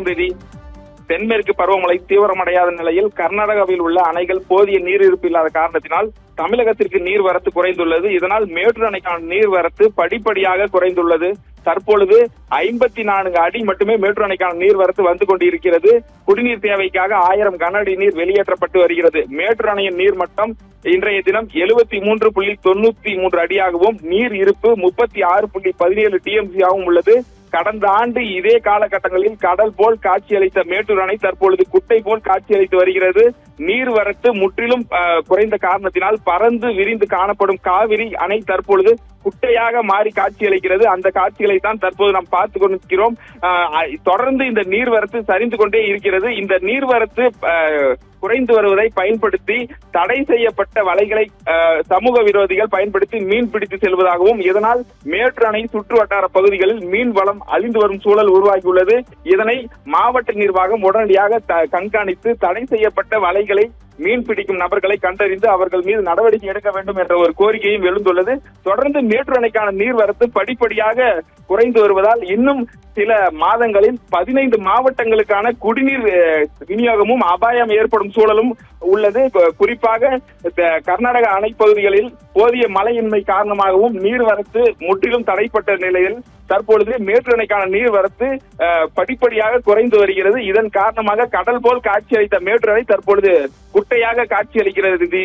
வணக்கம் திதி. தென்மேற்கு பருவமழை தீவிரமடையாத நிலையில் கர்நாடகாவில் உள்ள அணைகள் போதிய நீர் இருப்பு இல்லாத காரணத்தினால் தமிழகத்திற்கு நீர்வரத்து குறைந்துள்ளது. இதனால் மேட்டூர் அணைக்கான நீர்வரத்து படிப்படியாக குறைந்துள்ளது. தற்பொழுது 54 அடி மட்டுமே மேட்டூர் அணைக்கான நீர்வரத்து வந்து கொண்டிருக்கிறது. குடிநீர் தேவைக்காக 1000 கன அடி நீர் வெளியேற்றப்பட்டு வருகிறது. மேட்டூர் அணையின் நீர்மட்டம் இன்றைய தினம் 73.93 அடியாகவும் நீர் இருப்பு 36.17 டிஎம்சியாகவும் உள்ளது. கடந்த ஆண்டு இதே காலகட்டங்களில் கடல் போல் காட்சியளித்த மேட்டூர் அணை தற்பொழுது குட்டை போல் காட்சியளித்து வருகிறது. நீர்வரத்து முற்றிலும் குறைந்த காரணத்தினால் பறந்து விரிந்து காணப்படும் காவிரி அணை தற்பொழுது குட்டையாக மாறி காட்சியளிக்கிறது. அந்த காட்சிகளை தான் தற்போது நாம் பார்த்துக் கொண்டிருக்கிறோம். தொடர்ந்து இந்த நீர்வரத்து சரிந்து கொண்டே இருக்கிறது. இந்த நீர்வரத்து குறைந்து வருவதை பயன்படுத்தி தடை செய்யப்பட்ட வலைகளை சமூக விரோதிகள் பயன்படுத்தி மீன் பிடித்து செல்வதாகவும், இதனால் மேட்டூர் அணை சுற்று வட்டார பகுதிகளில் மீன் வளம் அழிந்து வரும் சூழல் உருவாகியுள்ளது. இதனை மாவட்ட நிர்வாகம் உடனடியாக கண்காணித்து தடை செய்யப்பட்ட வலைகளை மீன் பிடிக்கும் நபர்களை கண்டறிந்து அவர்கள் மீது நடவடிக்கை எடுக்க வேண்டும் என்ற ஒரு கோரிக்கையும் எழுந்துள்ளது. தொடர்ந்து மேட்டூர் அணைக்கான நீர்வரத்து படிப்படியாக குறைந்து வருவதால் இன்னும் சில மாதங்களில் 15 மாவட்டங்களுக்கான குடிநீர் விநியோகமும் அபாயம் ஏற்படும் சூழலும் உள்ளது. குறிப்பாக கர்நாடக அணை பகுதிகளில் போதிய மழையின்மை காரணமாகவும் நீர்வரத்து முற்றிலும் தடைப்பட்ட நிலையில் தற்பொழுது மேட்டூர் அணைக்கான நீர்வரத்து படிப்படியாக குறைந்து வருகிறது. இதன் காரணமாக கடல் போல் காட்சியளித்த மேட்டூர் அணை தற்பொழுது குட்டையாக காட்சியளிக்கிறது.